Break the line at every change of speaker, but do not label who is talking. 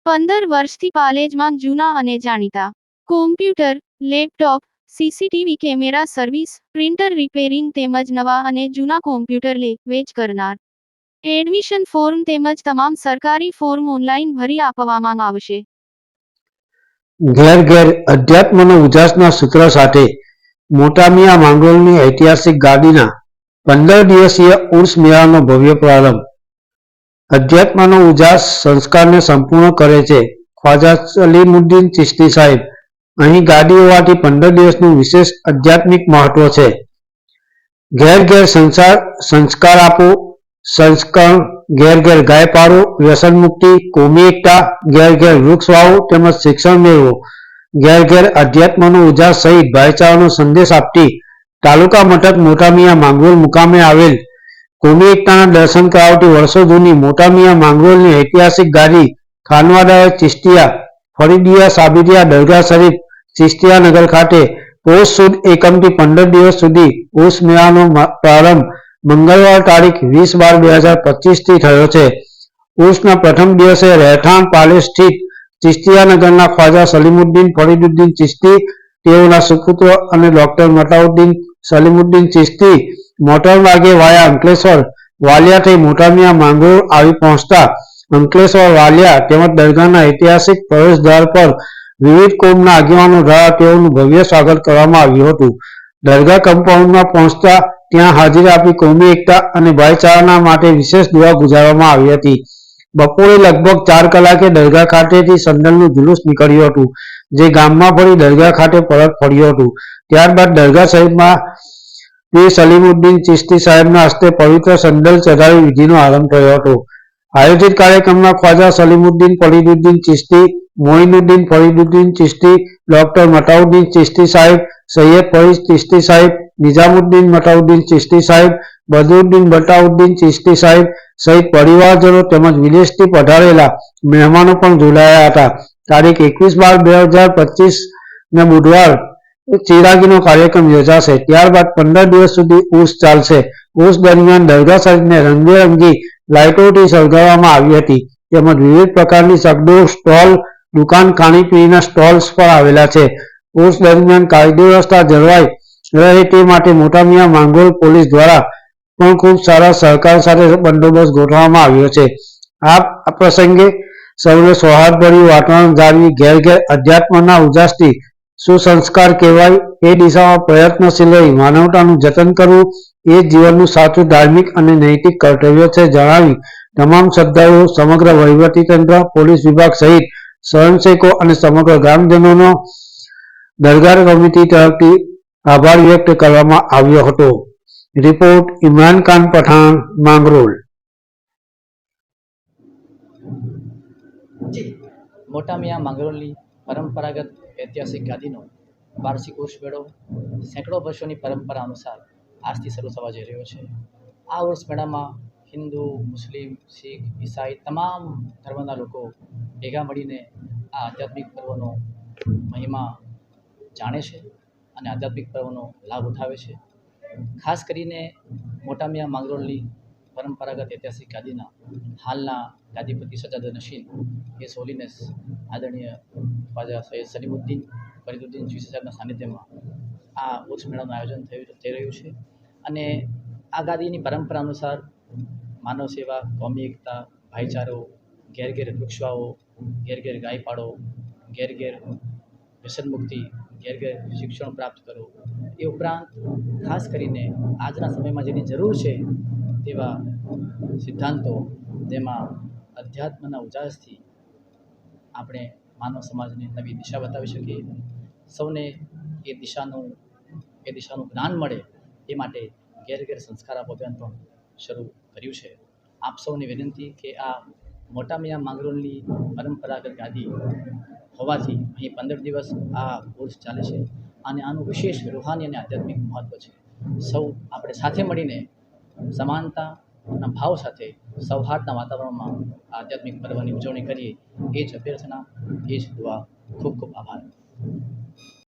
15 વર્ષથી પાલેજમાં જૂના અને જાણીતા computer, laptop, CCTV camera service, printer repairing તેમજ નવા અને જૂના કોમ્પ્યુટર લે વેચ કરનાર. એડમિશન ફોર્મ તેમજ તમામ સરકારી ફોર્મ ઓનલાઈન ભરી આપવામાં આવશે.
ઘેર ઘેર અધ્યાત્મનો ઉજાસના સૂત્ર સાથે મોટા મિયા માંગરોળની ઐતિહાસિક ગાદીના 15 દિવસીય ઉર્સ મેળાનો ભવ્ય પ્રારંભ. અધ્યાત્મનો ઉજાસ સંસ્કારને સંપૂર્ણ કરે છે. ખ્વાજા સલીમુદ્દીન ચિશ્તી સાહેબ. અહીં ગાદી હોવાથી 15 દિવસનું વિશેષ આધ્યાત્મિક મહત્વ છે. ઘેર ઘેર સંસ્કાર આપો, સંસ્કરણ, ઘેર ઘેર ગાય પાડો, વ્યસન મુક્તિ, કોમી એકતા, ઘેર ઘેર વૃક્ષ વાવો તેમજ શિક્ષણ મેળવો. ઘેર ઘેર અધ્યાત્મનો ઉજાસ સહિત ભાઈચારાનો સંદેશ આપતી તાલુકા મથક મોટા મિયા માંગરોળ મુકામે આવેલ કોમી એકતાના દર્શન કરાવતી વર્ષો જૂની મોટા મિયા માંગરોળની ઐતિહાસિક ગાદી ખાનવાડા ચિશ્તિયા ફરીદિયા સાબિરિયા દરગાહ શરીફ ચિશ્તિયા નગર ખાતે પોષ સુદ એકમથી 15 દિવસ સુધી ઉર્સ મેળાનો પ્રારંભ મંગળવાર તારીખ 20/12/2025 થી થયો છે. ઉર્સના પ્રથમ દિવસે રહેઠાણ પાલેજ સ્થિત ચિશ્તિયા નગરના ખ્વાજા સલીમુદ્દીન ફરીદુદ્દીન ચિશ્તી, તેઓના સુપુત્ર અને ડોક્ટર મતાઉદ્દીન સલીમુદ્દીન ચિશ્તી મોટર માર્ગે વાયા અંકલેશ્વર વાલિયા થઈ મોટા મિયા માંગરોળ આવી પહોંચતા અંકલેશ્વર વાલિયા તેમજ દરગાહના ઐતિહાસિક પ્રવેશદ્વાર પર વિવિધ કોમના આગેવાનો દ્વારા તેઓનું ભવ્ય સ્વાગત કરવામાં આવ્યું હતું. દરગાહ કમ્પાઉન્ડમાં પહોંચતા ત્યાં હાજરી આપી કોમી એકતા અને ભાઈચારાના માટે વિશેષ દુઆ ગુજારવામાં આવી હતી. બપોરે લગભગ 4 કલાકે દરગાહ ખાતેથી સંદલનું જુલુસ નીકળ્યું હતું, જે ગામમાં ફરી દરગાહ ખાતે પરત ફર્યું હતું. ત્યારબાદ દરગાહ શરીફમાં પીર સલીમુદ્દીન ચિશ્તી સાહેબના હસ્તે પવિત્ર સંદલ ચઢાવી વિધિનો આરંભ થયો હતો. આયોજિત કાર્યક્રમમાં ખ્વાજા સલીમુદ્દીન ફરીદુદ્દીન ચિશ્તી, મોઇનુદ્દીન ફરીદુદ્દીન ચિશ્તી, ડોક્ટર મતાઉદ્દીન ચિશ્તી સાહેબ, સૈયદ ફરીદ ચિશ્તી સાહેબ, નિઝામુદ્દીન મતાઉદ્દીન ચિશ્તી સાહેબ, બદરુદ્દીન મતાઉદ્દીન ચિશ્તી સાહેબ સહિત પરિવારજનો તેમજ વિદેશથી પધારેલા મહેમાનો પણ જોડાયા હતા. તારીખ 21/12/2025 બુધવાર ચિરાગીનો કાર્યક્રમ યોજાશે. ત્યારબાદ 15 દિવસ સુધી ઉર્સ ચાલશે. ઉર્સ દરમિયાન દરગાહ શરીફને રંગબેરંગી લાઇટોથી સળગાવવામાં આવી હતી તેમજ વિવિધ પ્રકારની સગડોળ સ્ટોલ, દુકાન, ખાણીપીણીના સ્ટોલ્સ પણ આવેલા છે. ઉર્સ દરમિયાન કાયદો વ્યવસ્થા જળવાઈ રહે તે માટે મોટા મિયા માંગરોળ પોલીસ દ્વારા પણ ખૂબ સારા સહકાર સાથે બંદોબસ્ત ગોઠવવામાં આવ્યો છે. આ પ્રસંગે સૌને સૌહાર્દભર્યું વાતાવરણ જાળવી ઘેર ઘેર અધ્યાત્મના ઉજાસથી સુસંસ્કાર કહેવાય એ દિશામાં પ્રયત્નશીલ રહી માનવતાનું જતન કરવું એ જીવનનું સાચું ધાર્મિક અને નૈતિક કર્તવ્ય છે જણાવી તમામ શ્રદ્ધાળુઓ, સમગ્ર વહીવટીતંત્ર, પોલીસ વિભાગ સહિત સ્વયંસેવકો અને સમગ્ર ગ્રામજનોનો દરગાહ કમિટી તરફથી આભાર વ્યક્ત કરવામાં આવ્યો હતો. રિપોર્ટ ઇમરાન ખાન પઠાણ, માંગરોળ.
મોટા મિયા માંગરોળની પરંપરાગત ઐતિહાસિક ગાદીનો વાર્ષિક ઉર્સ મેળો સેંકડો વર્ષોની પરંપરા અનુસાર આજથી શરૂ થવા જઈ રહ્યો છે. આ ઉર્સ મેળામાં હિન્દુ, મુસ્લિમ, શીખ, ઈસાઈ તમામ ધર્મના લોકો ભેગા મળીને આ આધ્યાત્મિક પર્વનો મહિમા જાણે છે અને આધ્યાત્મિક પર્વનો લાભ ઉઠાવે છે. ખાસ કરીને મોટા મિયા માંગરોળની પરંપરાગત ઐતિહાસિક ગાદીના હાલના ગાદીપતિ સજ્જાદ નશીન એ હોલીનેસ આદરણીય ખ્વાજા સૈયદ સલીમુદ્દીન ફરીદુદ્દીન ચિશ્તી સાહેબના સાનિધ્યમાં આ ઉર્સ મેળાનું આયોજન થઈ રહ્યું છે. અને આ ગાદીની પરંપરા અનુસાર માનવ સેવા, કોમી એકતા, ભાઈચારો, ઘેર ઘેર વૃક્ષ વાવો, ઘેર ઘેર ગાય પાડો, ઘેર ઘેર વ્યસન મુક્તિ, ઘેર ઘેર શિક્ષણ પ્રાપ્ત કરો, એ ઉપરાંત ખાસ કરીને આજના સમયમાં જેની જરૂર છે તેવા સિદ્ધાંતો, જેમાં અધ્યાત્મના ઉજાસથી આપણે માનવ સમાજને નવી દિશા બતાવી શકીએ, સૌને એ દિશાનું જ્ઞાન મળે એ માટે ઘેર ઘેર સંસ્કાર આપો અભિયાન પણ શરૂ કર્યું છે. આપ સૌને વિનંતી કે આ મોટા મિયા માંગરોળની પરંપરાગત ગાદી હોવાથી અહીં 15 દિવસ આ ઉર્સ ચાલે છે અને આનું વિશેષ રૂહાની અને આધ્યાત્મિક મહત્ત્વ છે. સૌ આપણે સાથે મળીને સમાનતાના ભાવ સાથે સૌહાર્દના વાતાવરણમાં આધ્યાત્મિક પર્વની ઉજવણી કરીએ એ જ અભ્યર્થના, એ જ દુઆ. ખૂબ ખૂબ આભાર.